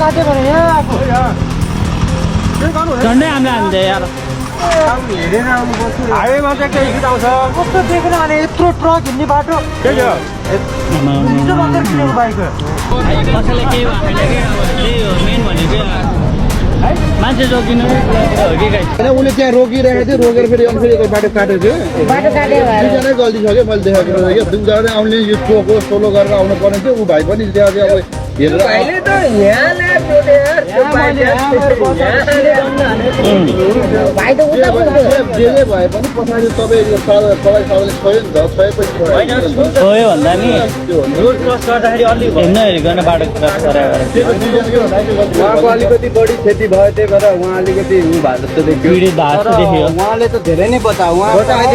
काट्यो भने यहाँ झन्डै हामीलाई हान्छ यार हेरेर आउनुपर्छ हाइवेमा चाहिँ केही गीत आउँछ कस्तो देखेन भने यत्रो ट्रक हिँड्ने बाटो के हो हिजो मात्रै किनेको बाइक कसैले केही भन्दैन कि अब त्यही हो मेन भनेको मान्छे जोगिनु हो कि गाई उसले त्यहाँ रोकिरहेको थियो रोकेर फेरि अनि फेरि बाटो काटेको थियो बाटो काट्यो भएर दुईजनै गल्ती छ क्या मैले देखाएको क्या दुईजना आउने यो टोको सोलो गरेर आउनु पर्ने थियो ऊ भाइ पनि त्यहाँ चाहिँ अब हेरेर भाइले त यहाँ ल्याएको भाइ त उता पुग्यो जे भए पनि पछाडि तपाईँ सबैले छोयो नि त छोएपछि छोयो भन्दा नि रोड क्रस गर्दाखेरि अलि हेरिकन बाटो क्रस गराएर उहाँको अलिकति बढी क्षति भयो त्यही भएर उहाँ अलिकति ऊ भएको जस्तो देखियो पीडित भएको जस्तो देखियो उहाँले त धेरै नै बचायो उहाँ